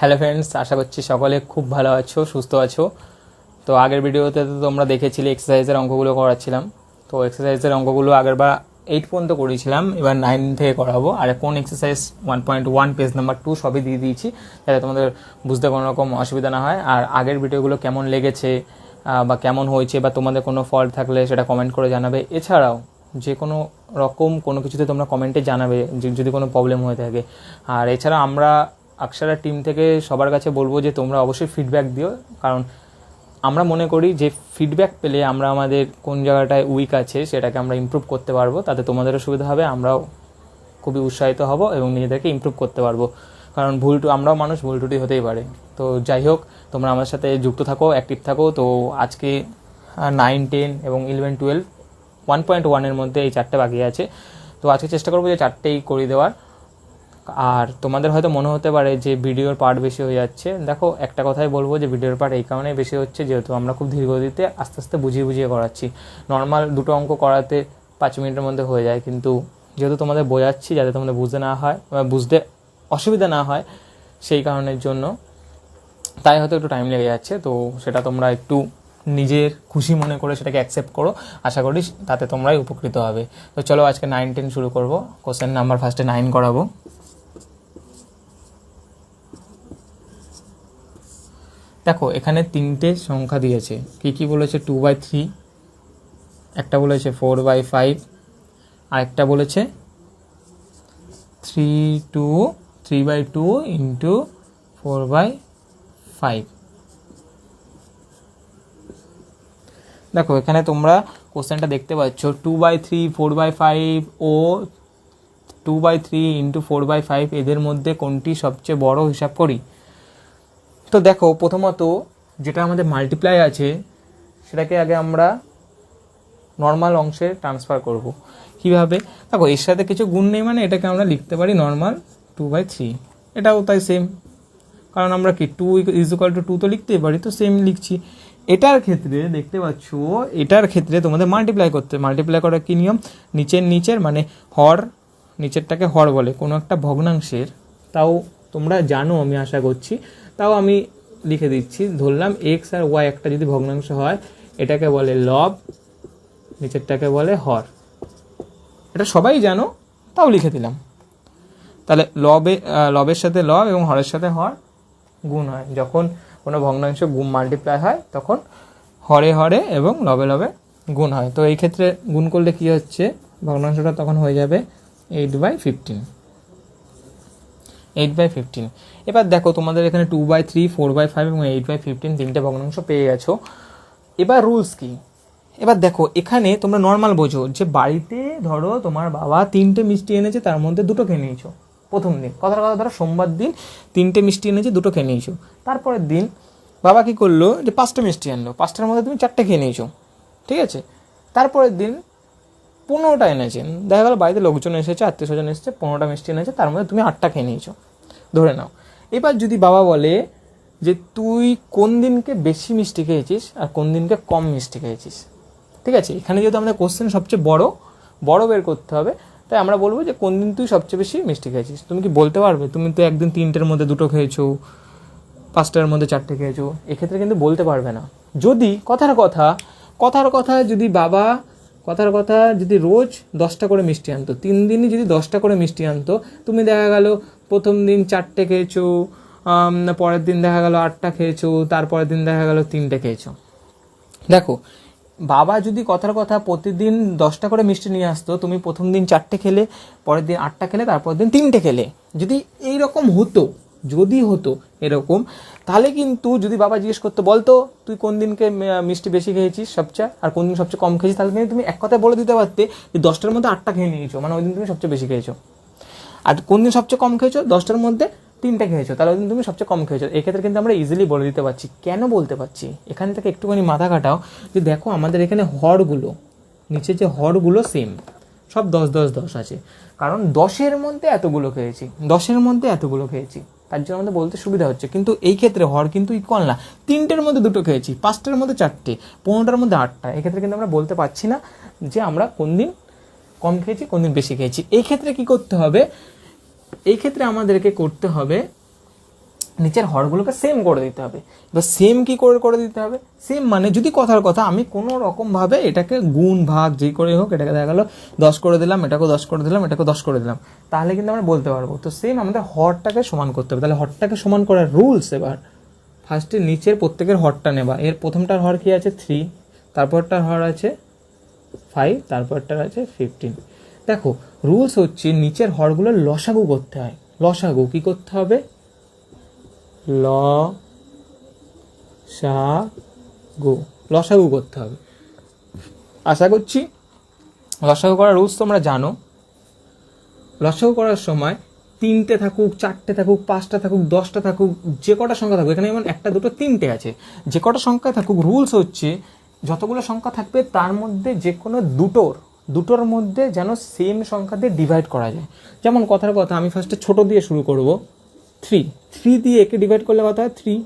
Hello friends, আশা করছি সকলে খুব ভালো আছো, সুস্থ আছো। তো আগের ভিডিওতে তো তোমরা দেখেছিলে এক্সারসাইজের অঙ্কগুলো করাচ্ছিলাম। তো এক্সারসাইজের অঙ্কগুলো আগেরবার 8 পর্যন্ত করেছিলাম, এবার 9 থেকে করাবো। আর কোন এক্সারসাইজ 1.1 পেজ নাম্বার 2 সবই দিয়ে দিয়েছি, যাতে তোমাদের বুঝতে কোনো রকম অসুবিধা না হয়। আর আগের ভিডিওগুলো কেমন লেগেছে বা কেমন হয়েছে বা তোমাদের কোনো ফল্ট থাকলে সেটা কমেন্ট করে জানাবে। এছাড়াও যে কোনো রকম কোনো কিছুতে তোমরা কমেন্টে জানাবে যদি কোনো প্রবলেম হয়ে থাকে। আর এছাড়া আমরা আকসারা টিম থেকে সবার কাছে বলবো যে তোমরা অবশ্যই ফিডব্যাক দিও, কারণ আমরা মনে করি যে ফিডব্যাক পেলে আমরা আমাদের কোন জায়গাটায় উইক আছে সেটাকে আমরা ইমপ্রুভ করতে পারবো, তাতে তোমাদেরও সুবিধা হবে, আমরাও খুবই উৎসাহিত হব এবং নিজেদেরকে ইমপ্রুভ করতে পারবো। কারণ আমরাও মানুষ, ভুল ত্রুটি হতেই পারে। তো যাই হোক, তোমরা আমার সাথে যুক্ত থাকো, অ্যাক্টিভ থাকো। তো আজকে 9, 10 এবং 11, 12 1.1 মধ্যে এই 4টে বাকি আছে। তো আজকে চেষ্টা করবো যে 4টেই করে দেওয়ার। আর তোমাদের হয়তো মনে হতে পারে যে ভিডিওর পার্ট বেশি হয়ে যাচ্ছে। দেখো, একটা কথাই বলবো যে ভিডিওর পার্ট এই কারণেই বেশি হচ্ছে, যেহেতু আমরা খুব ধীর গতিতে আস্তে আস্তে বুঝিয়ে বুঝিয়ে করাচ্ছি। নর্মাল 2টো অঙ্ক করাতে 5 মিনিটের মধ্যে হয়ে যায়, কিন্তু যেহেতু তোমাদের বোঝাচ্ছি যাতে তোমাদের বুঝতে অসুবিধা না হয়, সেই কারণের জন্য তাই হয়তো একটু টাইম লেগে যাচ্ছে। তো সেটা তোমরা একটু নিজের খুশি মনে করে সেটাকে অ্যাকসেপ্ট করো, আশা করি তাতে তোমরাই উপকৃত হবে। তো চলো আজকে 9, 10 শুরু করবো। কোশ্চেন নাম্বার ফার্স্টে 9 করাবো। দেখো, এখানে 3টে সংখ্যা দিয়েছে। কি বলেছে? 2/3, একটা বলেছে 4/5, আর একটা বলেছে 3/2 ইন্টু 4/5। দেখো, এখানে তোমরা কোশ্চেনটা দেখতে পাচ্ছ 2/3, 4/5 ও 2/3 ইন্টু 4/5 এদের মধ্যে কোনটি সবচেয়ে বড় হিসাব করি। তো দেখো, প্রথমত যেটা আমাদের মাল্টিপ্লাই আছে সেটাকে আগে আমরা নর্মাল অংশে ট্রান্সফার করব। কিভাবে? দেখো, এর সাথে কিছু গুণ নেই, মানে এটাকে আমরা লিখতে পারি নর্মাল 2/3। এটাও তাই সেম, কারণ আমরা কি 2 তো লিখতেই পারি, তো সেম লিখছি। এটার ক্ষেত্রে দেখতে পাচ্ছ, এটার ক্ষেত্রে তোমাদের মাল্টিপ্লাই করার কি নিয়ম? নিচের মানে হর, নিচেরটাকে হর বলে কোনো একটা ভগ্নাংশের। তাও তোমরা জানো, আমি আশা করছি, তাও আমি লিখে দিচ্ছি। ধরলাম এক্স আর ওয়াই একটা যদি ভগ্নাংশ হয়, এটাকে বলে লব, নিচেরটাকে বলে হর। এটা সবাই জানো, তাও লিখে দিলাম। তাহলে লবের সাথে লব এবং হরের সাথে হর গুণ হয়। যখন কোনো ভগ্নাংশ মাল্টিপ্লাই হয় তখন হরে এবং লবে গুণ হয়। তো এই ক্ষেত্রে গুণ করলে কি হচ্ছে, ভগ্নাংশটা তখন হয়ে যাবে 8/15। এবার দেখো, তোমাদের এখানে 2/3, 4/5 এবং 8/15 তিনটে ভগ্নাংশ পেয়ে গেছো। এবার রুলস কি? এবার দেখো, এখানে তোমরা নর্মাল বোঝো যে বাড়িতে ধরো তোমার বাবা 3টে মিষ্টি এনেছে, তার মধ্যে 2টো খেয়ে নিয়েছো। প্রথম দিন, কথার কথা ধরো সোমবার দিন 3টে মিষ্টি এনেছে, 2টো খেয়ে নিয়েছো। তারপরের দিন বাবা কি করলো, যে 5টা মিষ্টি আনলো, 5টার মধ্যে তুমি 4টে খেয়ে নিয়েছো, ঠিক আছে। তারপরের দিন 15টা এনেছেন, দেখা গেল বাড়িতে লোকজন এসেছে, আত্মীয় স্বজন এসেছে, 15টা মিষ্টি এনেছে, তার মধ্যে তুমি 8টা খেয়ে নিয়েছো, ধরে নাও। এবার যদি বাবা বলে যে তুই কোন দিনকে বেশি মিষ্টি খেয়েছিস আর কোন দিনকে কম মিষ্টি খেয়েছিস, ঠিক আছে। এখানে যেহেতু আমাদের কোশ্চেন সবচেয়ে বড় বের করতে হবে, তাই আমরা বলবো যে কোন দিন তুই সবচেয়ে বেশি মিষ্টি খেয়েছিস। তুমি কি বলতে পারবে তুমি তো একদিন 3টের মধ্যে 2টো খেয়েছো, 5টার মধ্যে 4টে খেয়েছো? এক্ষেত্রে কিন্তু বলতে পারবে না। যদি কথার কথা যদি রোজ 10টা করে মিষ্টি আনতো, 3 দিনই যদি 10টা করে মিষ্টি আনতো, তুমি দেখা গেল প্রথম দিন 4টে খেয়েছো, পরের দিন দেখা গেল 8টা খেয়েছো, তারপরের দিন দেখা গেল 3টে খেয়েছো। দেখো, বাবা যদি কথার কথা প্রতিদিন 10টা করে মিষ্টি নিয়ে আসতো, তুমি প্রথম দিন 4টে খেলে, পরের দিন 8টা খেলে, তারপরের দিন 3টে খেলে, যদি এইরকম হতো এরকম, তাহলে কিন্তু যদি বাবা জিজ্ঞেস করতো বলতো তুই কোন দিনকে মিষ্টি বেশি খেয়েছিস সবচেয়ে আর কোন দিন সবচেয়ে কম খেয়েছিস, তাহলে কিন্তু তুমি এক কথায় বলে দিতে পারতে যে 10টার মধ্যে 8টা খেয়ে নিয়েছো, মানে ওই দিন তুমি সবচেয়ে বেশি খেয়েছো। আর কোন দিন সবচেয়ে কম খেয়েছো, 10টার মধ্যে 3টে খেয়েছো, তাহলে ওই দিন তুমি সবচেয়ে কম খেয়েছো। এক্ষেত্রে কিন্তু আমরা ইজিলি বলে দিতে পারছি। কেন বলতে পারছি, এখান থেকে একটুখানি মাথা কাটাও, যে দেখো আমাদের এখানে হরগুলো, নিচে যে হরগুলো সেম, সব 10 আছে, কারণ 10-এর মধ্যে এতগুলো খেয়েছি, তার জন্য আমাদের বলতে সুবিধা হচ্ছে। কিন্তু এই ক্ষেত্রে হর কিন্তু ইকুয়াল না, 3টের মধ্যে 2টো খেয়েছি, 5টার মধ্যে 4টে, 15টার মধ্যে 8টা। এক্ষেত্রে কিন্তু আমরা বলতে পারছি না যে আমরা কোন দিন কম খেয়েছি কোন দিন বেশি খেয়েছি। এই ক্ষেত্রে কি করতে হবে, এই ক্ষেত্রে আমাদেরকে করতে হবে নিচের হরগুলোকে সেম করে দিতে হবে। এবার সেম কি করে দিতে হবে, সেম মানে যদি কথার কথা আমি কোনো রকমভাবে এটাকে গুণ ভাগ যেই করে হোক এটাকে দেখা গেলো 10 করে দিলাম, এটাকেও 10 করে দিলাম, এটাকেও 10 করে দিলাম, তাহলে কিন্তু আমরা বলতে পারবো। তো সেম আমাদের হরটাকে সমান করতে হবে। তাহলে হরটাকে সমান করার রুলস, এবার ফার্স্টে নিচের প্রত্যেকের হরটা নেবা। এর প্রথমটার হর কি আছে 3, তারপরটার হর আছে 5, তারপরটার আছে 15। দেখো রুলস হচ্ছে নিচের হরগুলো লসাগু করতে হয়। লসাগু কি করতে হবে, লসাগু করতে হবে। আশা করছি লসাগু করার রুলস তোমরা জানো। লসাগু করার সময় 3টে থাকুক, 4টে থাকুক, 5টা থাকুক, 10টা থাকুক, যে কটা সংখ্যা থাকুক, এখানে যেমন 1 2 3টে আছে, যে কটা সংখ্যা থাকুক রুলস হচ্ছে যতগুলো সংখ্যা থাকবে তার মধ্যে যে কোনো দুটোর মধ্যে যেন সেম সংখ্যা দিয়ে ডিভাইড করা যায়। যেমন কথার কথা আমি ফার্স্টে ছোট দিয়ে শুরু করব, 3 দিয়ে একে ডিভাইড করলে কত হয় 3,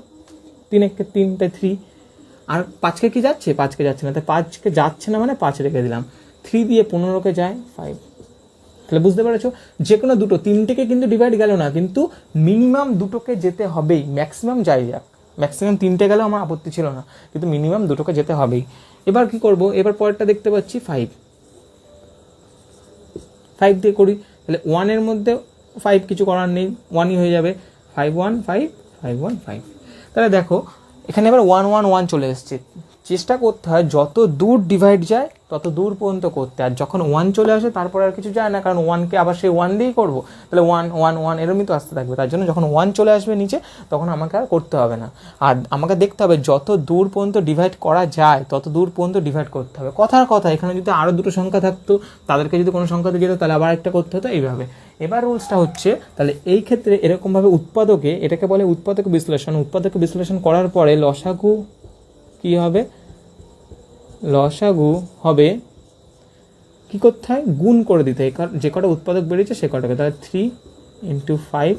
3 একে 3, তাই 3। আর 5কে কি যাচ্ছে, 5কে যাচ্ছে না, তাই 5কে যাচ্ছে না মানে 5 রেখে দিলাম। 3 দিয়ে 15কে যায় 5। তাহলে বুঝতে পেরেছো, যে কোনো দুটো, 3টেকে কিন্তু ডিভাইড গেল না, কিন্তু মিনিমাম দুটোকে যেতে হবেই। ম্যাক্সিমাম যাই যাক, ম্যাক্সিমাম 3টে গেলেও আমার আপত্তি ছিল না, কিন্তু মিনিমাম দুটোকে যেতে হবেই। এবার কি করব, এবার পরেরটা দেখতে পাচ্ছি 5 দিয়ে করি। তাহলে 1 মধ্যে 5 কিছু করার নেই, 1ই হয়ে যাবে। 5 1 5 5 1 5। তাহলে দেখো এখানে এবার 1 1 1 চলে এসছে। চেষ্টা করতে হয় যত দূর ডিভাইড যায় তত দূর পর্যন্ত করতে। আর যখন 1 চলে আসে তারপর আর কিছু যায় না, কারণ 1কে আবার সেই 1 দিয়েই করবো। তাহলে 1 1 1 এরমই তো আসতে থাকবে। তার জন্য যখন 1 চলে আসবে নিচে তখন আমাকে আর করতে হবে না। আর আমাকে দেখতে হবে যত দূর পর্যন্ত ডিভাইড করা যায় তত দূর পর্যন্ত ডিভাইড করতে হবে। কথার কথা এখানে যদি আরও দুটো সংখ্যা থাকতো, তাদেরকে যদি কোনো সংখ্যাতে যেত তাহলে আবার একটা করতে হতো, এইভাবে। এবার রুলসটা হচ্ছে, তাহলে এই ক্ষেত্রে এরকমভাবে উৎপাদকে, এটাকে বলে উৎপাদক বিশ্লেষণ। উৎপাদক বিশ্লেষণ করার পরে লসাগু কি হবে, লসাগু হবে কি করতে হয়, গুণ করে দিতে হয়। যে কটা উৎপাদক বেরিয়েছে সে কটাকে। তাহলে 3 × 5,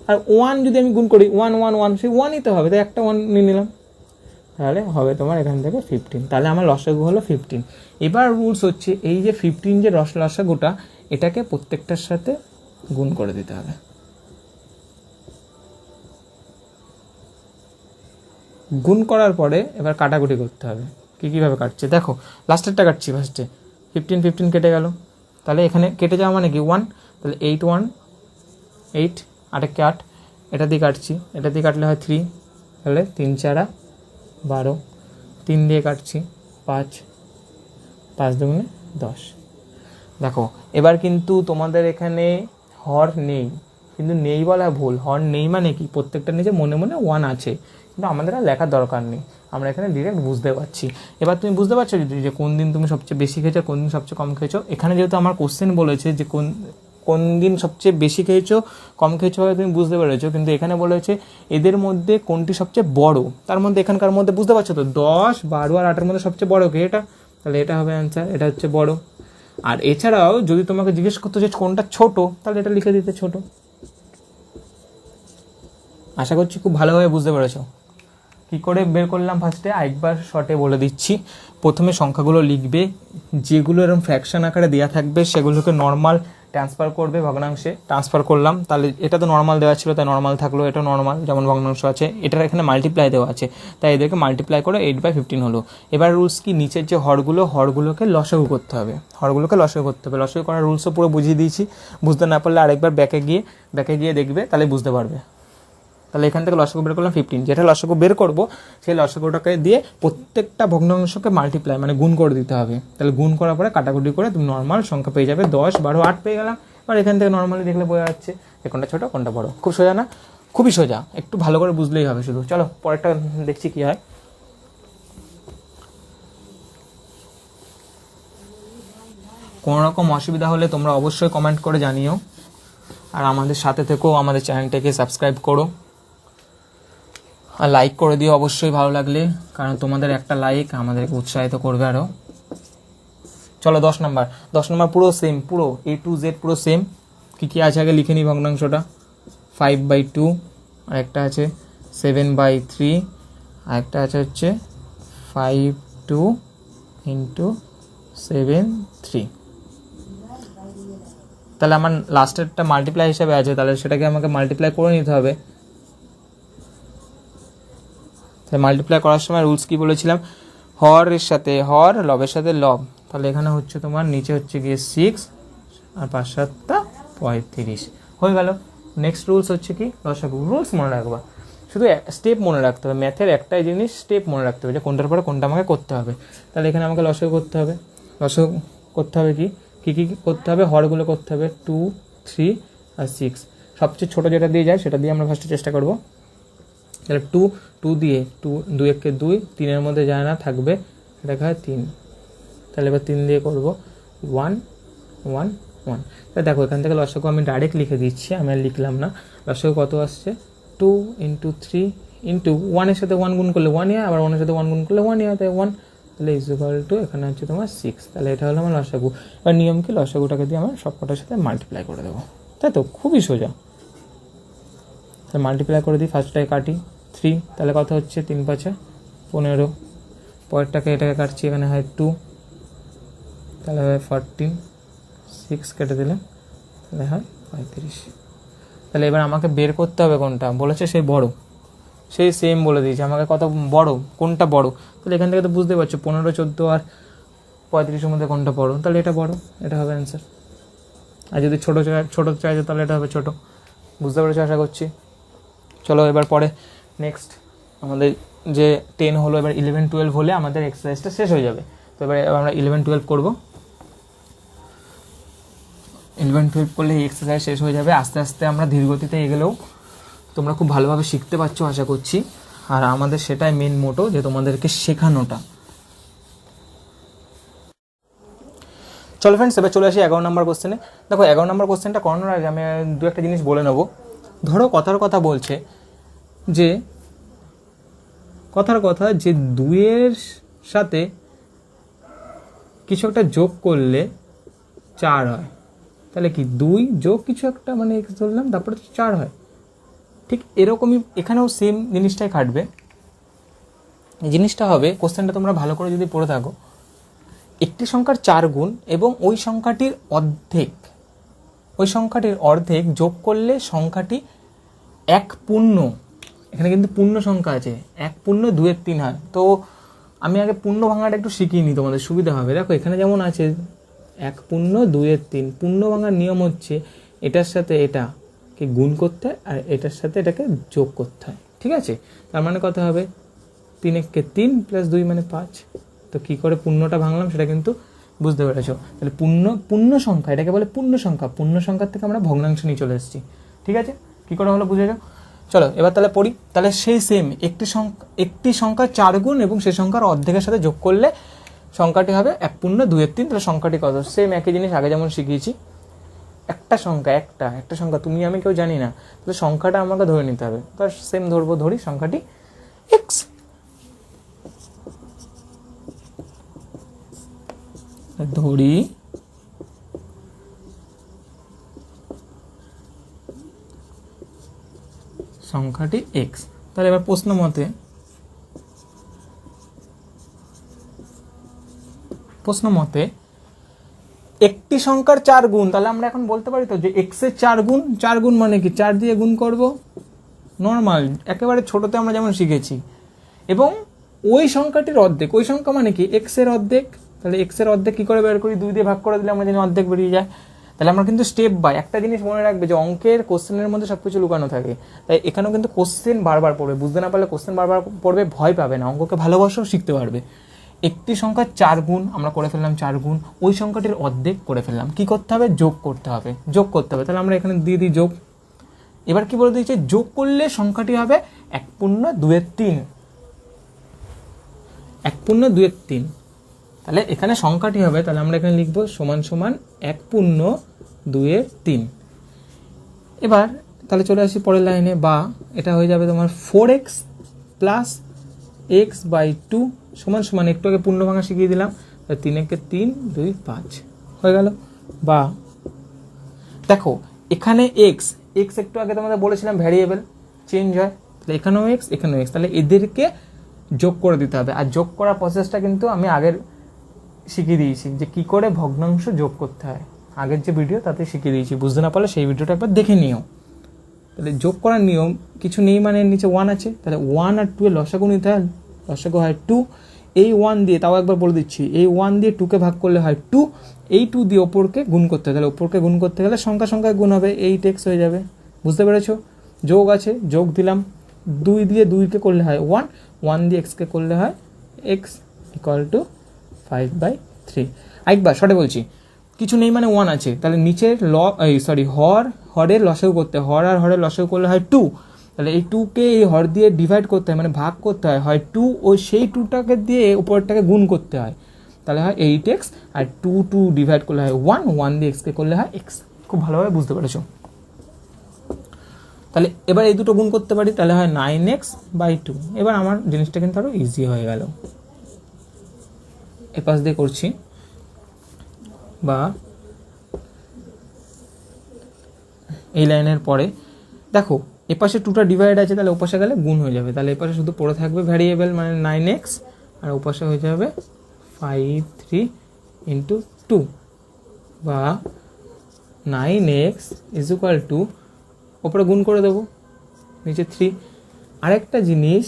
আর 1 যদি আমি গুণ করি 1 1 1, সেই 1ই তো হবে, তাই একটা 1 নিয়ে নিলাম, তাহলে হবে তোমার এখান থেকে 15। তাহলে আমার লসাগু হলো 15। এবার রুলস হচ্ছে এই যে 15 যে লসাগুটা, এটাকে প্রত্যেকটার সাথে গুণ করে দিতে হবে। গুণ করার পরে এবার কাটাকুটি করতে হবে। কীভাবে কাটছে দেখো, লাস্টেরটা কাটছি ফার্স্টে। 15 15 কেটে গেল, তাহলে এখানে কেটে যাওয়া মানে কি 1, তাহলে 8 1 8, 8 8, এটা দিয়ে কাটছি, এটা দিয়ে কাটলে হয় 3, তাহলে 3 4 12, 3 দিয়ে কাটছি 5, 5 2 10। দেখো এবার কিন্তু তোমাদের এখানে হর নেই, কিন্তু নেই বলা ভুল। হর নেই মানে কি, প্রত্যেকটা নিচে মনে মনে 1 আছে, কিন্তু আমাদের আর লেখার দরকার নেই, আমরা এখানে ডিরেক্ট বুঝতে পারছি। এবার তুমি বুঝতে পারছো যে কোন দিন তুমি সবচেয়ে বেশি খেয়েছো, কোন দিন সবচেয়ে কম খেয়েছো। এখানে যেহেতু আমার কোশ্চেন বলেছে যে কোন দিন সবচেয়ে বেশি খেয়েছো কম খেয়েছো হয় তুমি বুঝতে পেরেছো, কিন্তু এখানে বলেছে এদের মধ্যে কোনটি সবচেয়ে বড়। তার মধ্যে এখানকার মধ্যে বুঝতে পারছো তো 10 12 আর 8-এর মধ্যে সবচেয়ে বড় কে, এটা। তাহলে এটা হবে অ্যান্সার, এটা হচ্ছে বড়। আর এছাড়াও যদি তোমাকে জিজ্ঞেস করতো যে কোনটা ছোট, তাহলে এটা লিখে দিতে ছোট। আশা করছি খুব ভালোভাবে বুঝতে পেরেছো। কী করে বের করলাম ফার্স্টে আরেকবার শর্টে বলে দিচ্ছি। প্রথমে সংখ্যাগুলো লিখবে, যেগুলো এরকম ফ্র্যাকশন আকারে দেওয়া থাকবে সেগুলোকে নর্মাল ট্রান্সফার করবে, ভগ্নাংশে ট্রান্সফার করলাম। তাহলে এটা তো নর্মাল দেওয়া ছিল তাই নর্মাল থাকলো, এটা নর্মাল যেমন ভগ্নাংশ আছে, এটার এখানে মাল্টিপ্লাই দেওয়া আছে তাই এদেরকে মাল্টিপ্লাই করে 8/15 হলো। এবার রুলস কি, নিচের যে হরগুলোকে লসাগু করতে হবে, লসাগু করার রুলসও পুরো বুঝিয়ে দিয়েছি। বুঝতে না পারলে আরেকবার ব্যাকে গিয়ে দেখবে, তাহলে বুঝতে পারবে। তাহলে এখান থেকে লসাগু বের করলাম 15, যেটা লসাগু বের করবো সেই লসাগুটাকে দিয়ে প্রত্যেকটা ভগ্নাংশকে মাল্টিপ্লাই মানে গুণ করে দিতে হবে। তাহলে গুণ করার পরে কাটাকুটি করে তুমি নর্মাল সংখ্যা পেয়ে যাবে। 10 12 8 পেয়ে গেলাম। এবার এখান থেকে নর্মালি দেখলে বোঝা যাচ্ছে কোনটা ছোটো কোনটা বড়। খুব সোজা না, খুবই সোজা, একটু ভালো করে বুঝলেই হবে শুধু। চলো পরেরটা দেখছি কি হয়। কোনো রকম অসুবিধা হলে তোমরা অবশ্যই কমেন্ট করে জানিও, আর আমাদের সাথে থেকেও আমাদের চ্যানেলটাকে সাবস্ক্রাইব করো, আর লাইক করে দিও অবশ্যই ভালো লাগলে, কারণ তোমাদের একটা লাইক আমাদেরকে উৎসাহিত করবে আরও। চলো 10 নম্বর পুরো সেম, পুরো A to Z পুরো সেম। কী আছে আগে লিখে নিই ভগ্নাংশটা। 5/2, আরেকটা আছে 7/3, আরেকটা আছে হচ্ছে 5/2 × 7 3। তাহলে আমার লাস্টেরটা মাল্টিপ্লাই হিসাবে আছে, তাহলে সেটাকে আমাকে মাল্টিপ্লাই করে নিতে হবে। তাহলে মাল্টিপ্লাই করার সময় রুলস কি বলেছিলাম, হরের সাথে হর, লবের সাথে লব। তাহলে এখানে হচ্ছে তোমার নিচে হচ্ছে গিয়ে 6 আর 5 7 35 হয়ে গেল। নেক্সট রুলস হচ্ছে কি, লসাগু। রুলস মনে রাখবা, শুধু স্টেপ মনে রাখতে হবে। ম্যাথের একটাই জিনিস স্টেপ মনে রাখতে হবে, যে কোনটার পরে কোনটা আমাকে করতে হবে। তাহলে এখানে আমাকে লসাগু করতে হবে। লসাগু করতে হবে কি কী কী করতে হবে, হরগুলো করতে হবে 2 3 আর 6। সবচেয়ে ছোটো যেটা দিয়ে যায় সেটা দিয়ে আমরা ফার্স্টে চেষ্টা করব। তাহলে 2 দিয়ে 2 একে 2, 3-এর মধ্যে যায় না, থাকবে এটা হয় 3। তাহলে এবার 3 দিয়ে করব 1 1 1। তাহলে দেখো এখান থেকে লসাগু আমি ডাইরেক্ট লিখে দিচ্ছি, আমি আর লিখলাম না। লসাগু কত আসছে, 2 × 3 × 1-এর সাথে 1 গুণ করলে 1 হয়, আবার 1-এর সাথে 1 গুণ করলে 1 হয়, তাই 1। তাহলে = এখানে হচ্ছে তোমার 6। তাহলে এটা হলো আমার লসাগু। এবার নিয়ম কি, লসাগুটাকে দিয়ে আমার সব কটার সাথে মাল্টিপ্লাই করে দেবো, তাই তো, খুবই সোজা। তাহলে মাল্টিপ্লাই করে দিই, ফার্স্টটাকে কাটি 3, তাহলে কত হচ্ছে 3 5 15। পরেরটাকে এটাকে কাটছি, এখানে হয় 2, তাহলে হয় 14, 6 কেটে দিলে তাহলে হয় 35। তাহলে এবার আমাকে বের করতে হবে কোনটা, বলেছে সেই বড়, সেই সেম বলে দিয়েছে আমাকে কত বড়, কোনটা বড়। তাহলে এখান থেকে তো বুঝতে পারছো 15 14 আর 35-এর মধ্যে কোনটা বড়, তাহলে এটা বড়, এটা হবে অ্যান্সার। আর যদি ছোটো চাইছে তাহলে এটা হবে ছোট। বুঝতে পেরেছো আশা করছি। চলো এবার পরে নেক্সট আমাদের যে 10 হলো, এবার 11 12 হলে আমাদের এক্সারসাইজটা শেষ হয়ে যাবে। তো এবার আমরা 11 12 করবো। 11 12 করলে এই এক্সারসাইজ শেষ হয়ে যাবে। আস্তে আস্তে আমরা ধীরগতিতে এগোলেও তোমরা খুব ভালোভাবে শিখতে পারছো আশা করছি। আর আমাদের সেটাই মেন মোটো, যে তোমাদেরকে শেখানোটা। চলো ফ্রেন্ডস, এবার চলে আসি 11 নম্বর কোশ্চেনে। দেখো 11 নম্বর কোশ্চেনটা করানোর আগে আমি দু একটা জিনিস বলে নেবো। ধরো কথার কথা বলছে যে 2-এর সাথে কিছু একটা যোগ করলে 4 হয়। তাহলে কি 2 যোগ কিছু একটা মানে x ধরলাম, তারপরে 4 হয়। ঠিক এরকমই এখানেও সেম জিনিসটাই খাটবে। জিনিসটা হবে, কোশ্চেনটা তোমরা ভালো করে যদি পড়ে থাকো, একটি সংখ্যার 4 গুণ এবং ওই সংখ্যাটির অর্ধেক যোগ করলে সংখ্যাটি এক পূর্ণ, এখানে কিন্তু পূর্ণ সংখ্যা আছে, 1 পূর্ণ 2 এর 3 হয়। তো আমি আগে পূর্ণ ভাঙাটা একটু শিখিয়ে নিই, তোমাদের সুবিধা হবে। দেখো এখানে যেমন আছে 1 পূর্ণ 2 এর 3, পূর্ণ ভাঙার নিয়ম হচ্ছে এটার সাথে এটাকে গুণ করতে হয় আর এটার সাথে এটাকে যোগ করতে হয়, ঠিক আছে। তার মানে কত হবে, 3 একে 3 + 2 মানে 5। তো কী করে পূর্ণটা ভাঙলাম সেটা কিন্তু বুঝতে পেরেছো। তাহলে পূর্ণ সংখ্যা, এটাকে বলে পূর্ণ সংখ্যার থেকে আমরা ভগ্নাংশ নিয়ে চলে এসেছি, ঠিক আছে। কী করে হলো বুঝে যাও। চলো এবার তাহলে পড়ি। তাহলে সেই সেম একটি সংখ্যা 4 গুণ এবং সেই সংখ্যার অর্ধেকের সাথে যোগ করলে সংখ্যাটি হবে 1 পূর্ণ 2 এর 3। তাহলে সংখ্যাটি কত, সেম একই জিনিস আগে যেমন শিখিয়েছি। একটা সংখ্যা তুমি আমি কেউ জানি না, তাহলে সংখ্যাটা আমাকে ধরে নিতে হবে। তো সেম ধরি সংখ্যাটি x। ধরি সংখ্যাটি x। তাহলে এবার প্রশ্ন মতে একটি সংখ্যার 4 গুণ, তাহলে আমরা এখন বলতে পারি তো যে x এর 4 গুণ মানে কি 4 দিয়ে গুণ করব, নর্মাল একেবারে ছোটতে আমরা যেমন শিখেছি। এবং ওই সংখ্যাটির অর্ধেক, ওই সংখ্যা মানে কি x এর অর্ধেক। তাহলে x এর অর্ধেক কি করে বের করি, 2 দিয়ে ভাগ করে দিলে আমরা জানি অর্ধেক বেরিয়ে যায়। তাহলে আমরা কিন্তু স্টেপ বাই, একটা জিনিস মনে রাখবে যে অঙ্কের কোশ্চেনের মধ্যে সব কিছু লুকানো থাকে। তাই এখানেও কিন্তু কোশ্চেন বারবার পড়বে, বুঝতে না পারলে কোশ্চেন বারবার পড়বে, ভয় পাবে না, অঙ্ককে ভালোবাসাও শিখতে পারবে। একটি সংখ্যা 4 গুণ আমরা করে ফেললাম, 4 গুণ, ওই সংখ্যাটির অর্ধেক করে ফেললাম। কি করতে হবে, যোগ করতে হবে। তাহলে আমরা এখানে দিয়ে দিই যোগ। এবার কি বলে দিয়েছে, যোগ করলে সংখ্যাটি হবে 1 পূর্ণ 2 এর 3। 1 পূর্ণ 2 এর 3। তাহলে এখানে সংখ্যাটি হবে, তাহলে আমরা এখানে লিখবো সমান সমান 1 পূর্ণ 2 এর 3। এবার তাহলে চলে আসি পরের লাইনে, বা এটা হয়ে যাবে তোমার 4x + x/2 সমান সমান, একটু আগে পূর্ণ ভাঙা শিখিয়ে দিলাম, 3 একে 3 2 5 হয়ে গেল। বা দেখো এখানে x একটু আগে তোমাদের বলেছিলাম ভ্যারিয়েবল চেঞ্জ হয়, তাহলে এখানেও x, তাহলে এদেরকে যোগ করে দিতে হবে। আর যোগ করার প্রসেসটা কিন্তু আমি আগের শিখিয়ে দিয়েছি, যে কি করে ভগ্নাংশ যোগ করতে হয়, আগের যে ভিডিও তাতে শিখিয়ে দিয়েছি। বুঝতে না পারলে সেই ভিডিওটা একবার দেখে নিও। তাহলে যোগ করার নিয়ম কিছু নেই, মানে এর নিচে 1 আছে, তাহলে 1 আর 2 এর লসাগু নিতে হয়, লসাগু হয় 2। এই 1 দিয়ে, তাও একবার বলে দিচ্ছি, এই 1 দিয়ে 2কে ভাগ করলে হয় 2, এই 2 দিয়ে ওপরকে গুণ করতে হয়, তাহলে ওপরকে গুণ করতে গেলে সংখ্যায় গুণ হবে, 8x হয়ে যাবে। বুঝতে পেরেছো? যোগ আছে, যোগ দিলাম, 2 দিয়ে 2কে করলে হয় 1, 1 দিয়ে xকে করলে হয় x ইকুয়াল টু 5/3। একবার শর্টে বলছি, কিছু নেই মানে 1 আছে, তাহলে নিচের হরের লসাগু করতে হয়, হর আর হরের লসাগু করলে হয় 2, তাহলে এই 2কে এই হর দিয়ে ডিভাইড করতে হয়, মানে ভাগ করতে হয় 2, ও সেই 2টাকে দিয়ে উপরটাকে গুণ করতে হয়, তাহলে হয় 8x, আর 2 ডিভাইড করলে হয় 1 দিয়ে xকে করলে হয় x। খুব ভালোভাবে বুঝতে পেরেছো? তাহলে এবার এই দুটো গুণ করতে পারি, তাহলে হয় 9x/2। এবার আমার জিনিসটা কিন্তু আরো ইজি হয়ে গেল। এপাশ দিয়ে করছি, বা এই লাইনের পরে দেখো এপাশে 2টা ডিভাইড আছে, তাহলে ওপাশে গেলে গুণ হয়ে যাবে, তাহলে এপাশে শুধু পড়ে থাকবে ভ্যারিয়েবল মানে 9x, আর ওপাশে হয়ে যাবে 5/3 × 2, বা 9x = ওপরে গুণ করে দেবো, নিচে 3। আরেকটা জিনিস,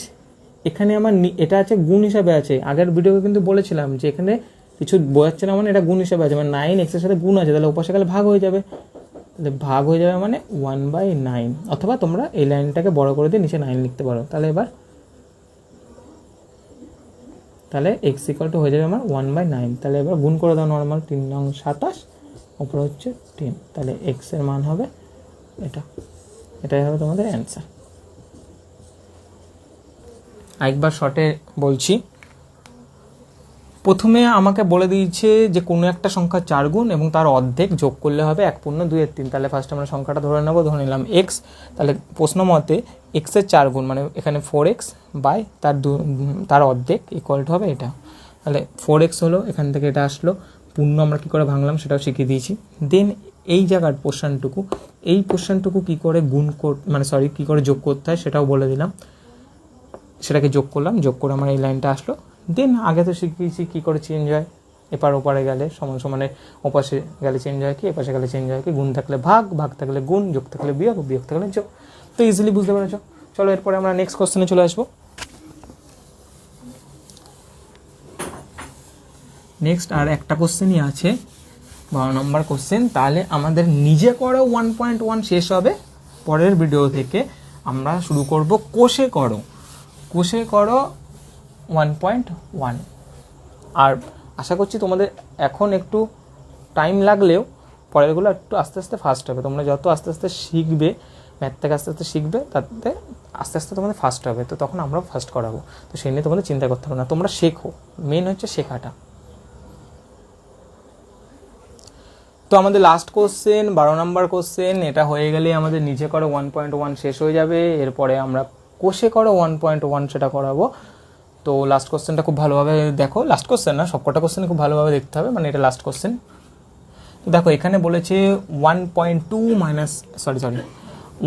এখানে আমার এটা আছে গুণ হিসাবে আছে, আগের ভিডিওতে কিন্তু বলেছিলাম যে এখানে কিছু বোঝাচ্ছে না, মানে এটা গুণ হিসাবে আছে, মানে 9x এর সাথে গুণ আছে, তাহলে ওপাশে গেলে ভাগ হয়ে যাবে, তাহলে ভাগ হয়ে যাবে মানে 1/9, অথবা তোমরা এই লাইনটাকে বড় করে দিয়ে নিচে 9 লিখতে পারো। তাহলে এবার x = হয়ে যাবে আমার 1/9, তাহলে এবার গুণ করে দাও নর্মাল, 3 নং 27, ওপরে হচ্ছে 10, তাহলে x এর মান হবে এটাই হবে তোমাদের অ্যান্সার। একবার শর্টে বলছি, প্রথমে আমাকে বলে দিয়েছে যে কোনো একটা সংখ্যা 4 গুণ এবং তার অর্ধেক যোগ করলে হবে 1/2/3। তাহলে ফার্স্ট আমরা সংখ্যাটা ধরে নেব, ধরে নিলাম x, তাহলে প্রশ্ন মতে x এর 4 গুণ মানে এখানে 4x বাই তার অর্ধেক ইকুয়াল টু হবে এটা, তাহলে 4x হলো, এখান থেকে এটা আসলো, পূর্ণ আমরা কী করে ভাঙলাম সেটাও শিখিয়ে দিয়েছি। দেন এই জায়গার পোর্শনটুকু কী করে কী করে যোগ করতে হয় সেটাও বলে দিলাম, সেটাকে যোগ করলাম, যোগ করে আমার এই লাইনটা আসলো। দেন আগে তো শিখিয়েছি কী করে চেঞ্জ হয়, এপার ওপারে গেলে সমানে ওপাশে গেলে চেঞ্জ হয় কি, এপাশে গেলে চেঞ্জ হয় কি, গুণ থাকলে ভাগ থাকলে গুণ, যোগ থাকলে বিয়োগ থাকলে যোগ। তো ইজিলি বুঝতে পেরেছো। চলো এরপরে আমরা নেক্সট কোশ্চেনে চলে আসবো। নেক্সট আর একটা কোশ্চেনই আছে, 12 নম্বর কোশ্চেন। তাহলে আমাদের নিজে করো 1.1 শেষ হবে, পরের ভিডিও থেকে আমরা শুরু করব কোষে করো 1.1। আর আশা করছি তোমাদের এখন একটু টাইম লাগলেও পরেরগুলো একটু আস্তে আস্তে ফাস্ট হবে। তোমরা যত আস্তে আস্তে শিখবে, ম্যাথ থেকে আস্তে আস্তে শিখবে, তাতে আস্তে আস্তে তোমাদের ফাস্ট হবে, তো তখন আমরাও ফাস্ট করাবো। তো সেই নিয়ে তোমাদের চিন্তা করতে হবে না, তোমরা শেখো, মেন হচ্ছে শেখাটা। তো আমাদের লাস্ট কোশ্চেন 12 নম্বর কোশ্চেন, এটা হয়ে গেলে আমাদের নিচে করো 1.1 শেষ হয়ে যাবে। এরপরে আমরা কোষে করো 1.1 সেটা করাবো। তো লাস্ট কোশ্চেনটা খুব ভালোভাবে দেখো, লাস্ট কোশ্চেন না, সবকটা কোশ্চেন খুব ভালোভাবে দেখতে হবে, মানে এটা লাস্ট কোশ্চেন। তো দেখো এখানে বলেছে 1/2 মাইনাস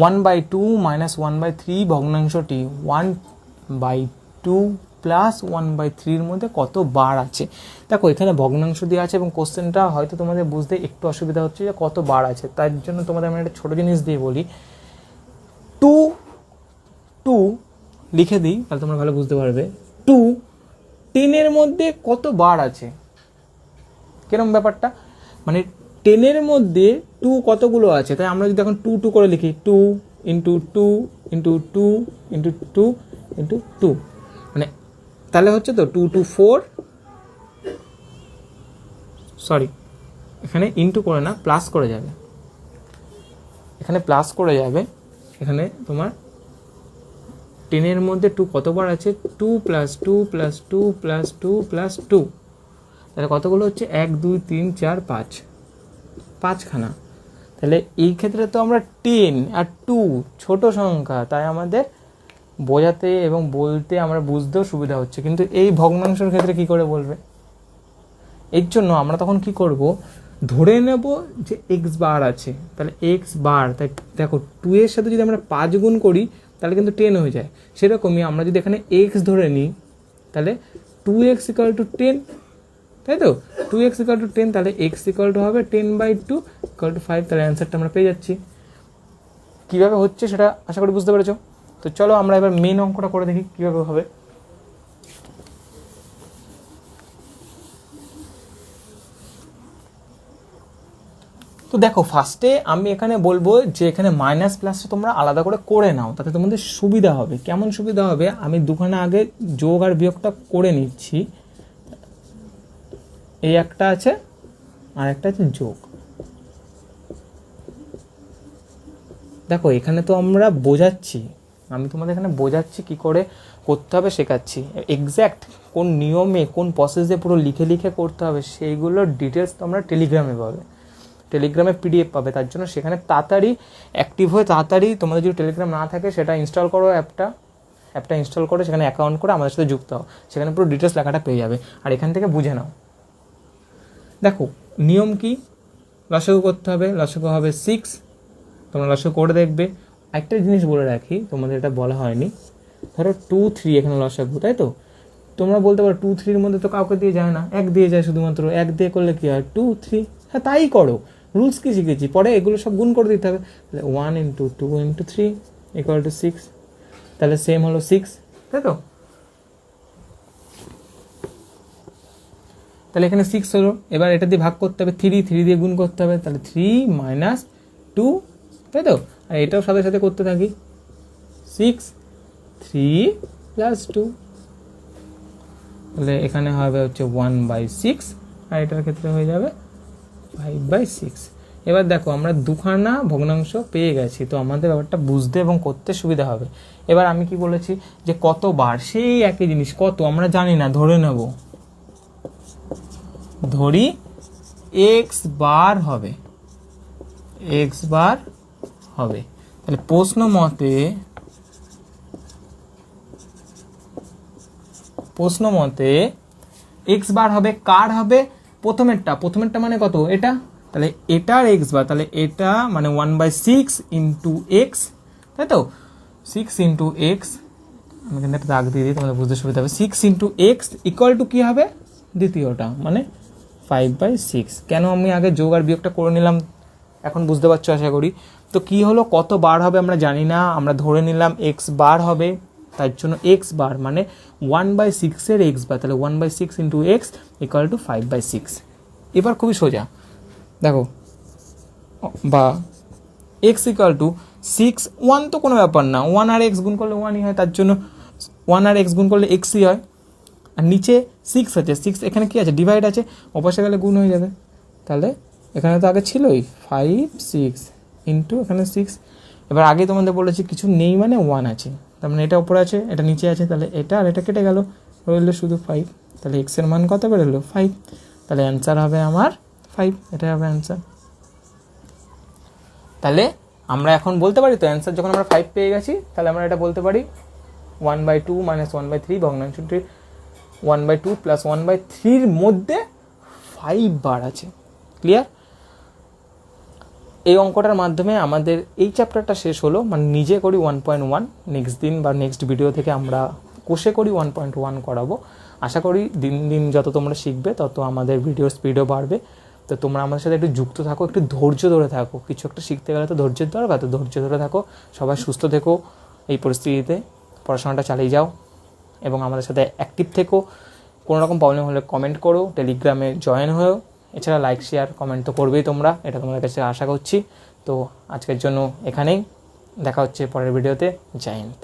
1/3 ভগ্নাংশটি 1/2 প্লাস 1/3 মধ্যে কত বার আছে। দেখো এখানে ভগ্নাংশ দিয়ে আছে এবং কোশ্চেনটা হয়তো তোমাদের বুঝতে একটু অসুবিধা হচ্ছে যে কত বার আছে, তার জন্য তোমাদের আমি একটা ছোটো জিনিস দিয়ে বলি, 2 লিখে দিই, তাহলে তোমরা ভালো বুঝতে পারবে। 10 মধ্যে কত বার আছে, কিরম ব্যাপারটা, মানে 10 মধ্যে 2 কতগুলো আছে, তাই আমরা যদি এখন 2 করে লিখি, 2 × 2 × 2 × 2 × 2, মানে তাহলে হচ্ছে তো 2 2 4, এখানে ইন্টু করে না, প্লাস করে যাবে, এখানে প্লাস করে যাবে। এখানে তোমার 10 মধ্যে 2 কতবার আছে, 2 + 2 + 2 + 2 + 2, তাহলে কতগুলো হচ্ছে 1 2 3 4 5, 5খানা। তাহলে এই ক্ষেত্রে তো আমরা 10 আর 2 ছোট সংখ্যা, তাই আমাদের বোঝাতে এবং বলতে আমরা বুঝতেও সুবিধা হচ্ছে, কিন্তু এই ভগ্নাংশের ক্ষেত্রে কি করে বলবে, এর জন্য আমরা তখন কি করব, ধরে নেব যে x বার আছে, তাহলে x বার, তাই দেখো 2 এর সাথে যদি আমরা 5 গুণ করি তাহলে কিন্তু 10 হয়ে যায়। সেরকমই আমরা যদি এখানে x ধরে নিই, তাহলে 2x = 10, তাই তো 2x = 10, তাহলে x = হবে 10/2 = 5, তাহলে অ্যান্সারটা আমরা পেয়ে যাচ্ছি। কীভাবে হচ্ছে সেটা আশা করি বুঝতে পেরেছো। তো চলো আমরা এবার মেন অঙ্কটা করে দেখি কীভাবে হবে। তো দেখো ফার্স্টে আমি এখানে বলবো যে এখানে মাইনাস প্লাসটা তোমরা আলাদা করে করে নাও, তাতে তোমাদের সুবিধা হবে। কেমন সুবিধা হবে, আমি দুখানা আগে যোগ আর বিয়োগটা করে নিচ্ছি। এই একটা আছে আর একটা আছে যোগ। দেখো এখানে তো আমরা বোঝাচ্ছি, আমি তোমাদের এখানে বোঝাচ্ছি কি করে করতে হবে, শেখাচ্ছি এক্স্যাক্ট কোন নিয়মে কোন প্রসেসে পুরো লিখে লিখে করতে হবে, সেইগুলোর ডিটেলস তোমরা টেলিগ্রামে পাবে, টেলিগ্রামে পিডিএফ পাবে। তার জন্য সেখানে তাড়াতাড়ি অ্যাক্টিভ হয়ে তাড়াতাড়ি, তোমাদের যদি টেলিগ্রাম না থাকে সেটা ইনস্টল করো, অ্যাপটা ইনস্টল করে সেখানে অ্যাকাউন্ট করে আমাদের সাথে যুক্ত হও, সেখানে পুরো ডিটেলস লেখাটা পেয়ে যাবে। আর এখান থেকে বুঝে নাও। দেখো নিয়ম কি, লসাগু করতে হবে, লসাগু হবে 6, তোমরা লসাগু করে দেখবে। একটা জিনিস বলে রাখি, তোমাদের এটা বলা হয়নি, ধরো 2 3 এখানে লসাগু, তাই তো তোমরা বলতে পারো 2 3 মধ্যে তো কাউকে দিয়ে যায় না, 1 দিয়ে যায় শুধুমাত্র, 1 দিয়ে করলে কি হয় 2 3, হ্যাঁ তাই করো, রুলস কি শিখেছি, পরে এগুলো সব গুণ করে দিতে হবে। তাহলে 1 × 2 × 3 = 6, তাহলে সেম হলো 6, তাই তো। তাহলে এখানে 6 হলো, এবার এটা দিয়ে ভাগ করতে হবে, 3 দিয়ে গুণ করতে হবে, তাহলে 3 - 2, তাই তো। আর এটাও সাথে সাথে করতে থাকি, 6 3 + 2, তাহলে এখানে হবে হচ্ছে 1/6, আর এটার ক্ষেত্রে হয়ে যাবে 5/6। এবার দেখো আমরা দুখানা ভগ্নাংশ পেয়ে গেছি, তো আমাদের ব্যাপারটা বুঝতে এবং করতে সুবিধা হবে। এবার আমি কি বলেছি যে কতবার, সেই একই জিনিস, কত আমরা জানি না, ধরে নেব, ধরি x বার হবে, তাহলে প্রশ্ন মতে x বার হবে, কার হবে, প্রথমেরটা মানে কত, এটা, তাহলে এটার x বার, তাহলে এটা মানে 1/6 × x, তাই তো। 6 × x, আমি এখানে একটা দাগ দিয়ে দিই তোমাদের বুঝতে সুবিধা হবে। 6 × x = কি হবে, দ্বিতীয়টা মানে 5/6। কেন আমি আগে যোগ আর বিয়োগটা করে নিলাম এখন বুঝতে পারছো আশা করি। তো কি হলো, কত বার হবে আমরা জানি না, আমরা ধরে নিলাম x বার হবে, তার জন্য x বার মানে 1/6 এর x বার, তাহলে 1/6 × x = 5/6। এবার খুবই সোজা, দেখো বা x = 6, 1 তো কোনো ব্যাপার না, 1 আর x গুণ করলে 1ই হয়, তার জন্য 1 আর x গুণ করলে xই হয়। আর নিচে 6 আছে, 6 এখানে কি আছে, ডিভাইড আছে, অপাশে গেলে গুণ হয়ে যাবে। তাহলে এখানে তো আগে ছিলই 5 6 × এখানে 6। এবার আগে তোমাদের বলেছি কিছু নেই মানে 1 আছে, তার মানে এটা উপরে আছে এটা নিচে আছে, তাহলে এটা আর এটা কেটে গেল, রইল শুধু 5। তাহলে x এর মান কত বেরোলো, 5। তাহলে অ্যান্সার হবে আমার 5, এটাই হবে অ্যান্সার। তাহলে আমরা এখন বলতে পারি তো অ্যান্সার, যখন আমরা 5 পেয়ে গেছি তাহলে আমরা এটা বলতে পারি 1/2 - 1/3 ভগ্নাংশটি 1/2 + 1/3 মধ্যে 5 বার আছে। ক্লিয়ার? এই অঙ্কটার মাধ্যমে আমাদের এই চ্যাপ্টারটা শেষ হলো, মানে নিজে করি 1.1, নেক্সট দিন বা নেক্সট ভিডিও থেকে আমরা কোষে করি 1.1 করাবো। আশা করি দিন দিন যত তোমরা শিখবে তত আমাদের ভিডিও স্পিডও বাড়বে। তো তোমরা আমাদের সাথে একটু যুক্ত থাকো, একটু ধৈর্য ধরে থাকো, কিছু একটা শিখতে গেলে তো ধৈর্যের দরকার, তো ধৈর্য ধরে থাকো। সবাই সুস্থ থেকো, এই পরিস্থিতিতে পড়াশোনাটা চালিয়ে যাও এবং আমাদের সাথে অ্যাক্টিভ থেকো। কোনো রকম প্রবলেম হলে কমেন্ট করো, টেলিগ্রামে জয়েন হয়েও, এছাড়া লাইক শেয়ার কমেন্ট তো করবেই তোমরা, এটা তোমাদের কাছে আশা করছি। তো আজকের জন্য এখানেই, দেখা হচ্ছে পরের ভিডিওতে। জয় হিন্দ।